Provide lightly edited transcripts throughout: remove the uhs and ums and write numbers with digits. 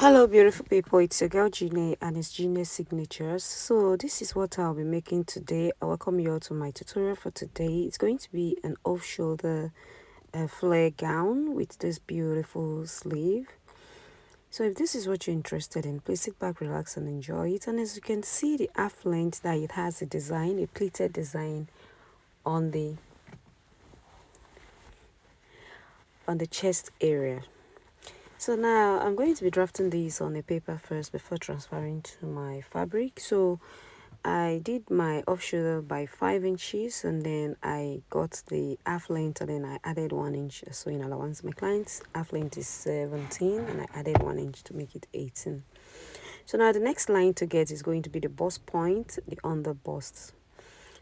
Hello beautiful people, it's your girl Jine and it's Jine Signatures. So this is what I'll be making today. I welcome you all to my tutorial for today. It's going to be an off-shoulder flare gown with this beautiful sleeve. So if this is what you're interested in, please sit back, relax and enjoy it. And as you can see, the half length that it has a design, a pleated design on the chest area. So now I'm going to be drafting these on a paper first before transferring to my fabric. So I did my off shoulder by 5 inches and then I got the half length and then I added 1 inch sewing allowance. My client's half length is 17 and I added 1 inch to make it 18. So now the next line to get is going to be the bust point, the under bust.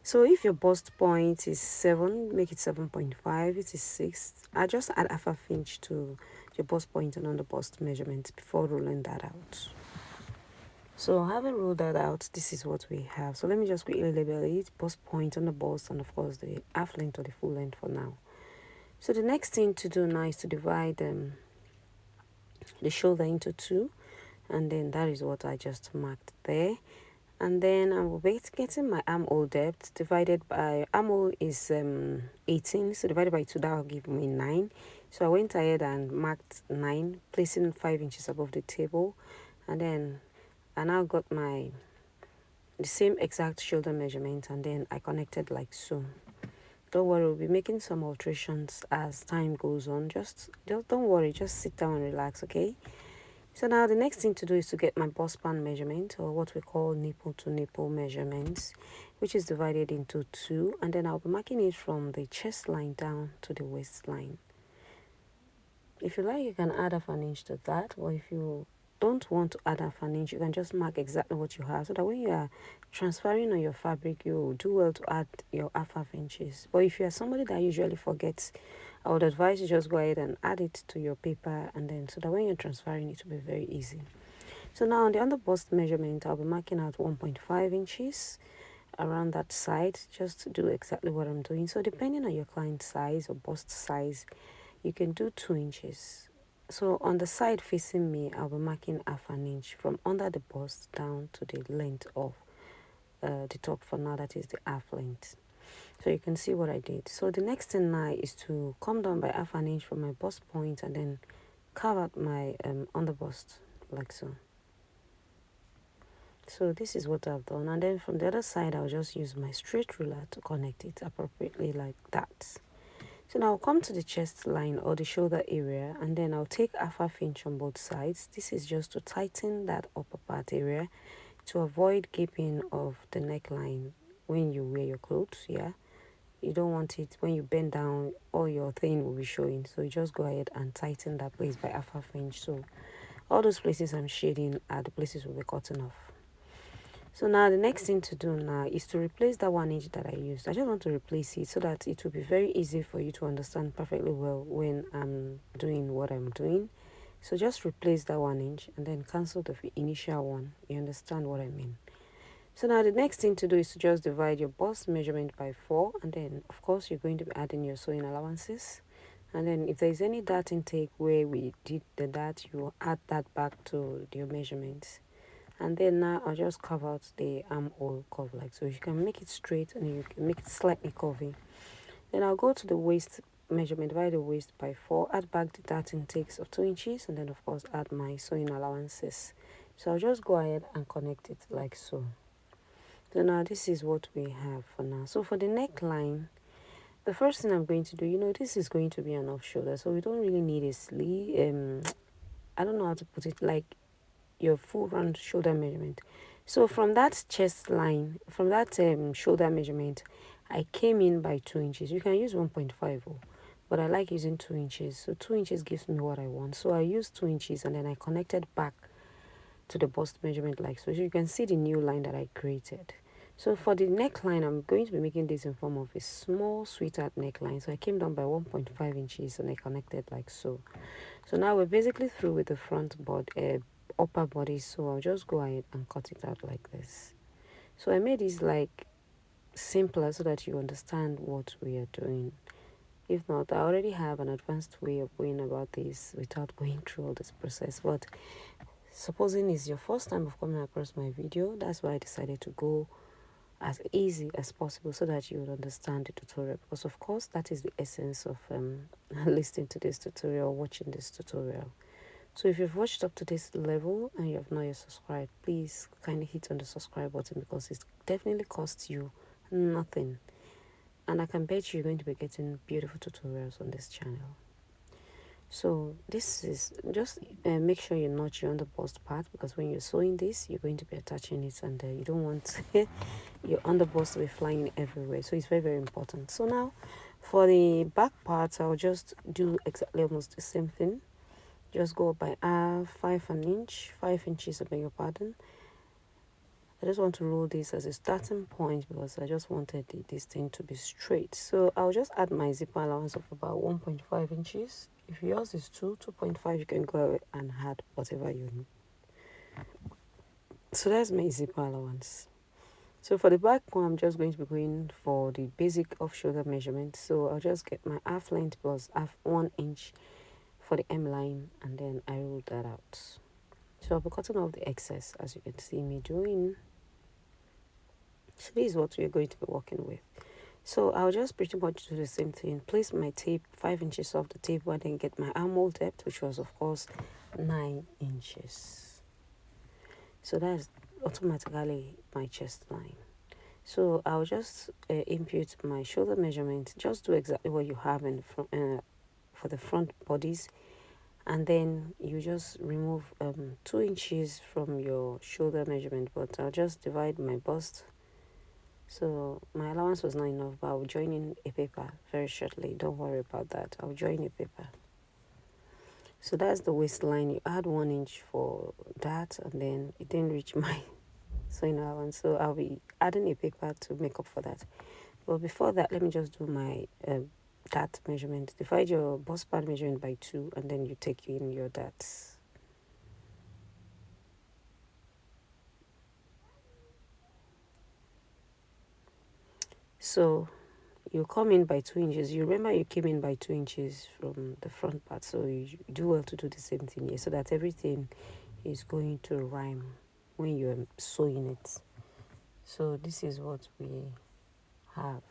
So if your bust point is 7, make it 7.5. If it is 6, I just add half a inch to your bust point and under bust measurement before rolling that out. So having ruled that out, this is what we have. So let me just quickly label it: bust point, under bust, and of course the half length or the full length for now. So the next thing to do now is to divide the shoulder into 2, and then that is what I just marked there. And then I will be getting my armhole depth divided by, armhole is 18, so divided by 2, that will give me 9. So I went ahead and marked 9, placing 5 inches above the table. And then I now got the same exact shoulder measurement, and then I connected like so. Don't worry, we'll be making some alterations as time goes on. Just don't worry, just sit down and relax, okay? So now the next thing to do is to get my bust span measurement, or what we call nipple to nipple measurements, which is divided into 2, and then I'll be marking it from the chest line down to the waistline. If you like, you can add half an inch to that, or if you don't want to add half an inch, you can just mark exactly what you have, so that when you are transferring on your fabric, you do well to add your half inches. But if you are somebody that usually forgets, I would advise you just go ahead and add it to your paper, and then so that when you're transferring, it will be very easy. So now on the under bust measurement, I'll be marking out 1.5 inches around that side, just to do exactly what I'm doing. So depending on your client size or bust size, you can do 2 inches. So on the side facing me, I'll be marking half an inch from under the bust down to the length of the top for now, that is the half length. So you can see what I did. So the next thing now is to come down by half an inch from my bust point and then carve out my under bust like so. So this is what I've done, and then from the other side I'll just use my straight ruler to connect it appropriately like that. So now I'll come to the chest line or the shoulder area, and then I'll take half inch on both sides. This is just to tighten that upper part area to avoid gaping of the neckline when you wear your clothes. Yeah, you don't want it when you bend down, all your thing will be showing. So you just go ahead and tighten that place by half inch. So all those places I'm shading are the places we'll be cutting off. So now the next thing to do now is to replace that 1 inch that I used. I just want to replace it so that it will be very easy for you to understand perfectly well when I'm doing what I'm doing. So just replace that 1 inch and then cancel the initial one. You understand what I mean? So now the next thing to do is to just divide your bust measurement by 4, and then of course you're going to be adding your sewing allowances. And then if there's any dart intake where we did the dart, you add that back to your measurements. And then now I'll just carve out the armhole curve like so. You can make it straight and you can make it slightly curvy. Then I'll go to the waist measurement, divide the waist by 4, add back the dart intakes of 2 inches, and then of course add my sewing allowances. So I'll just go ahead and connect it like so. So now this is what we have for now. So for the neckline, the first thing I'm going to do, this is going to be an off shoulder, so we don't really need a sleeve. I don't know how to put it, like your full round shoulder measurement. So from that chest line, from that shoulder measurement, I came in by 2 inches. You can use 1.5, but I like using 2 inches. So 2 inches gives me what I want. So I used 2 inches and then I connected back to the bust measurement like so. So you can see the new line that I created. So for the neckline, I'm going to be making this in form of a small sweetheart neckline. So I came down by 1.5 inches and I connected like so. So now we're basically through with the front upper body. So I'll just go ahead and cut it out like this. So I made this like simpler so that you understand what we are doing. If not, I already have an advanced way of going about this without going through all this process. But supposing it's your first time of coming across my video, that's why I decided to go as easy as possible so that you would understand the tutorial, because of course that is the essence of listening to this tutorial, watching this tutorial. So if you've watched up to this level and you have not yet subscribed, please kindly hit on the subscribe button, because it definitely costs you nothing, and I can bet you're going to be getting beautiful tutorials on this channel. So this is just make sure you notch your underbust part, because when you're sewing this, you're going to be attaching it, and you don't want your underbust to be flying everywhere. So it's very, very important. So now for the back part, I'll just do exactly almost the same thing. Just go up by 5 inches, I beg your pardon. I just want to roll this as a starting point because I just wanted this thing to be straight. So I'll just add my zipper allowance of about 1.5 inches. If yours is 2.5, you can go and add whatever you need. So that's my zipper allowance. So for the back one, I'm just going to be going for the basic off-shoulder measurement. So I'll just get my half length plus 1 inch for the M line, and then I roll that out. So I'll be cutting off the excess, as you can see me doing. So this is what we're going to be working with. So I'll just pretty much do the same thing. Place my tape 5 inches off the tape, and then get my armhole depth, which was of course 9 inches. So that's automatically my chest line. So I'll just impute my shoulder measurement. Just do exactly what you have in the for the front bodies, and then you just remove 2 inches from your shoulder measurement. But I'll just divide my bust. So my allowance was not enough, but I'll join in a paper very shortly. Don't worry about that. I'll join a paper. So that's the waistline. You add 1 inch for that, and then it didn't reach my sewing allowance. So I'll be adding a paper to make up for that. But before that, let me just do my dart measurement. Divide your bust part measurement by 2, and then you take in your darts. So you come in by 2 inches. You remember you came in by 2 inches from the front part, so you do well to do the same thing here, so that everything is going to rhyme when you're sewing it. So this is what we have.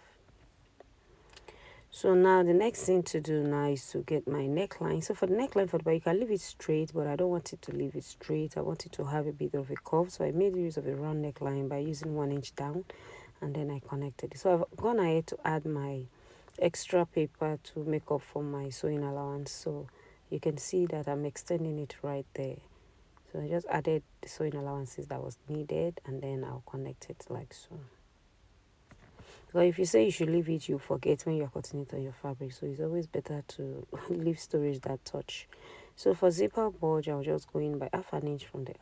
So now the next thing to do now is to get my neckline. So for the neckline for the back, you can leave it straight, but I don't want it to leave it straight. I want it to have a bit of a curve. So I made use of a round neckline by using 1 inch down, and then I connected it. So I've gone ahead to add my extra paper to make up for my sewing allowance. So you can see that I'm extending it right there. So I just added the sewing allowances that was needed, and then I'll connect it like so. But if you say you should leave it, you forget when you're cutting it on your fabric. So it's always better to leave storage that touch. So for zipper bulge, I'll just go in by 1/2 inch from the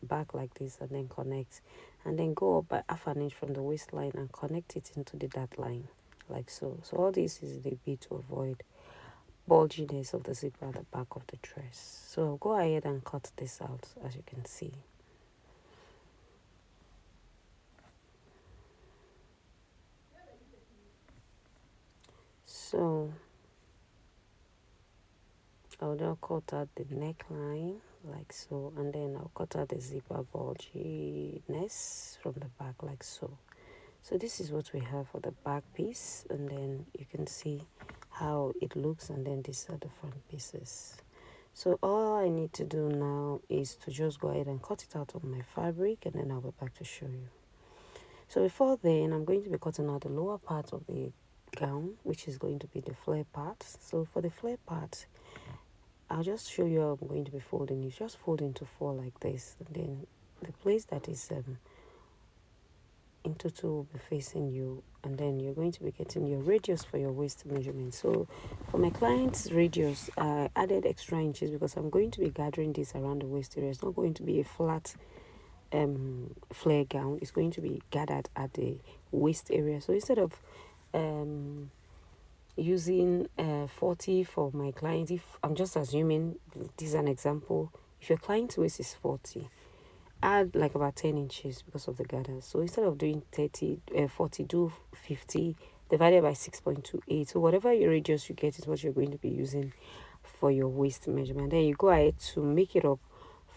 back like this, and then connect, and then go up by 1/2 inch from the waistline and connect it into the dart line like so. So all this is the bit to avoid bulginess of the zipper at the back of the dress. So I'll go ahead and cut this out, as you can see. So I'll now cut out the neckline like so, and then I'll cut out the zipper bulginess from the back like so. So this is what we have for the back piece, and then you can see how it looks, and then these are the front pieces. So all I need to do now is to just go ahead and cut it out of my fabric, and then I'll be back to show you. So before then, I'm going to be cutting out the lower part of the gown, which is going to be the flare part. So for the flare part, I'll just show you how I'm going to be folding. You just fold into 4 like this, and then the place that is into 2 will be facing you, and then you're going to be getting your radius for your waist measurement. So for my client's radius, I added extra inches because I'm going to be gathering this around the waist area. It's not going to be a flat flare gown. It's going to be gathered at the waist area. So instead of using 40 for my client, if I'm just assuming this is an example, if your client's waist is 40, add like about 10 inches because of the gather. So instead of doing 40, do 50 divided by 6.28. So whatever your radius you get is what you're going to be using for your waist measurement. Then you go ahead to make it up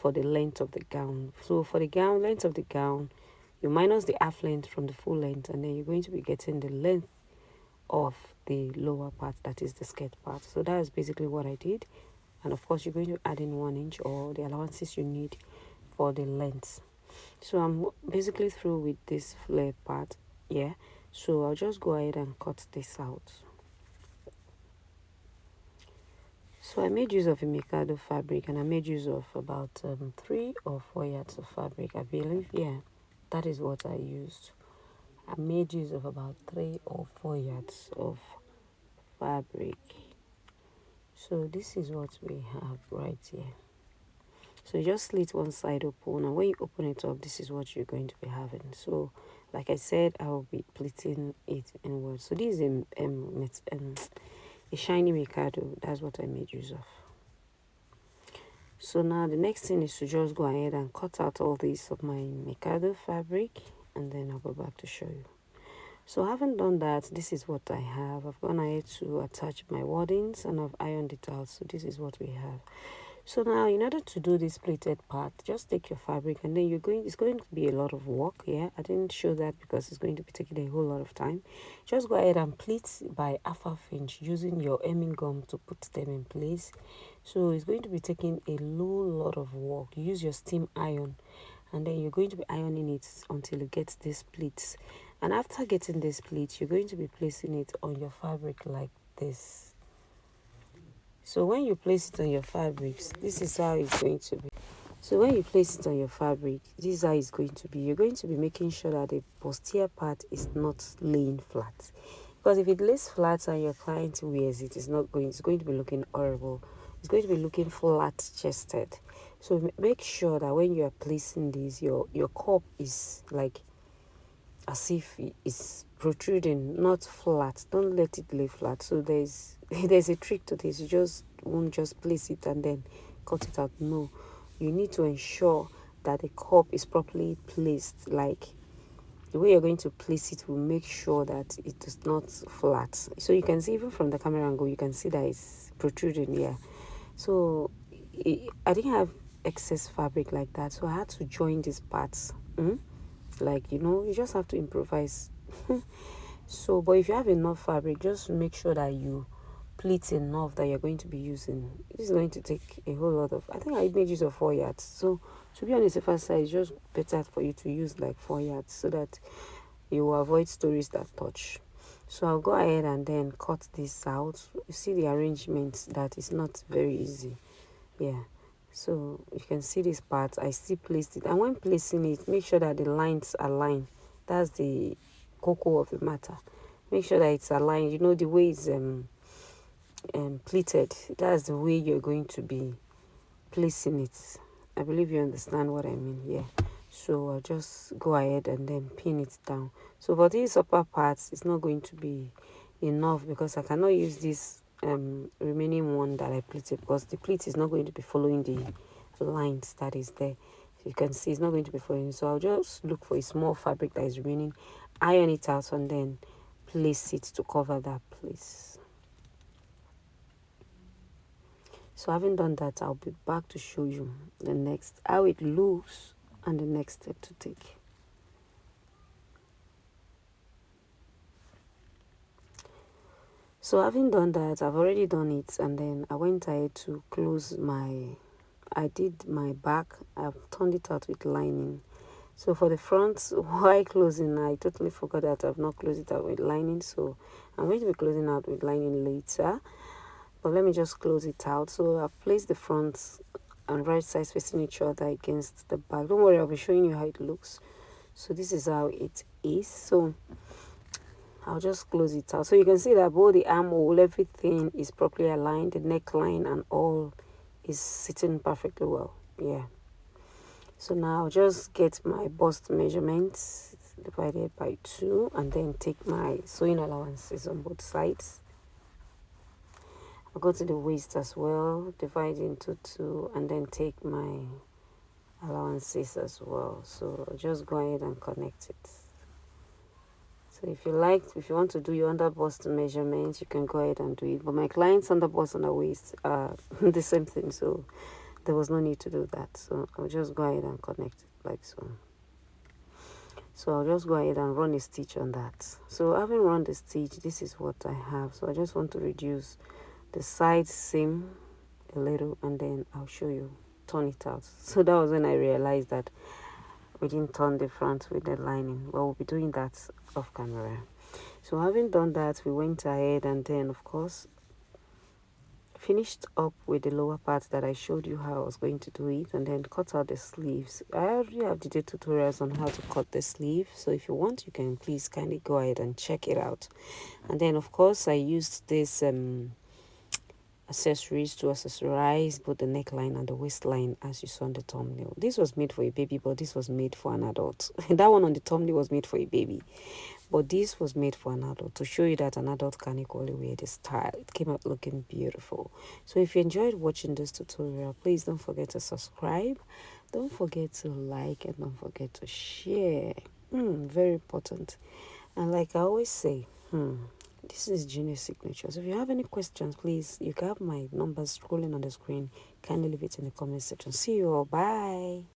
for the length of the gown. So for the gown, length of the gown, you minus the half length from the full length, and then you're going to be getting the length of the lower part, that is the skirt part. So that is basically what I did. And of course, you're going to add in 1 inch or the allowances you need for the length. So I'm basically through with this flare part. Yeah, so I'll just go ahead and cut this out. So I made use of a Mikado fabric, and I made use of about 3 or 4 yards of fabric, I believe. Yeah, that is what I used. I made use of about 3 or 4 yards of fabric. So this is what we have right here. So you just slit one side open, and when you open it up, this is what you're going to be having. So like I said, I will be pleating it inwards. So this is a shiny Mikado. That's what I made use of. So now the next thing is to just go ahead and cut out all these of my Mikado fabric, and then I'll go back to show you. So having done that, this is what I have. I've gone ahead to attach my wordings, and I've ironed it out. So this is what we have. So now, in order to do this pleated part, just take your fabric, and then it's going to be a lot of work. Yeah, I didn't show that because it's going to be taking a whole lot of time. Just go ahead and pleat by half inch using your hemming gum to put them in place. So it's going to be taking a lot of work. Use your steam iron, and then you're going to be ironing it until it gets these pleats. And after getting this pleats, you're going to be placing it on your fabric like this. So when you place it on your fabrics, this is how it's going to be. So when you place it on your fabric, this is how it's going to be. You're going to be making sure that the posterior part is not laying flat. Because if it lays flat and your client wears it, it's going to be looking horrible. It's going to be looking flat chested. So make sure that when you are placing this, your cup is like as if it's protruding, not flat. Don't let it lay flat. So there's a trick to this. You just won't just place it and then cut it out. No, you need to ensure that the cup is properly placed. Like the way you're going to place it will make sure that it is not flat. So you can see even from the camera angle, you can see that it's protruding. Yeah. So I didn't have excess fabric like that, so I had to join these parts. Like, you just have to improvise. So but if you have enough fabric, just make sure that you pleat enough that you're going to be using. This is going to take a whole lot of, I think I made use of 4 yards. So to be on the safer side, it's just better for you to use like 4 yards so that you will avoid stories that touch. So I'll go ahead and then cut this out. You see the arrangement, that is not very easy. Yeah, so you can see this part. I still placed it, and when placing it, make sure that the lines align. That's the cocoa of the matter. Make sure that it's aligned. The way it's pleated, that's the way you're going to be placing it. I believe you understand what I mean. Yeah, so I'll just go ahead and then pin it down. So for these upper parts, it's not going to be enough because I cannot use this remaining one that I pleated, because the pleat is not going to be following the lines that is there. You can see it's not going to be following. So I'll just look for a small fabric that is remaining, iron it out, and then place it to cover that place. So having done that, I'll be back to show you the next, how it looks, and the next step to take. So having done that, I've already done it, and then I went ahead to I did my back. I've turned it out with lining. So for the front, while closing, I totally forgot that I've not closed it out with lining. So I'm going to be closing out with lining later. But let me just close it out. So I've placed the front and right sides facing each other against the back. Don't worry, I'll be showing you how it looks. So this is how it is. So I'll just close it out. So you can see that both the armhole, everything is properly aligned. The neckline and all is sitting perfectly well. Yeah. So now I'll just get my bust measurements divided by 2, and then take my sewing allowances on both sides. I'll go to the waist as well, divide into 2, and then take my allowances as well. So I'll just go ahead and connect it. So if you want to do your under bust measurements, you can go ahead and do it. But my clients' under bust and the waist are the same thing, so there was no need to do that. So I'll just go ahead and connect it like so. So I'll just go ahead and run a stitch on that. So having run the stitch, this is what I have. So I just want to reduce the side seam a little, and then I'll show you turn it out. So that was when I realized that we didn't turn the front with the lining. Well, we'll be doing that off camera. So having done that, we went ahead and then of course finished up with the lower part that I showed you how I was going to do it, and then cut out the sleeves. I already have did tutorials on how to cut the sleeve, so if you want you can please kindly go ahead and check it out. And then of course I used this accessories to accessorize both the neckline and the waistline, as you saw on the thumbnail. This was made for a baby, but this was made for an adult. That one on the thumbnail was made for a baby, but this was made for an adult, to show you that an adult can equally wear this style. It came out looking beautiful. So if you enjoyed watching this tutorial, please don't forget to subscribe, don't forget to like, and don't forget to share. Very important. And like I always say, this is Jine Signature. So if you have any questions, please, you can have my numbers scrolling on the screen. Kindly leave it in the comment section. See you all. Bye.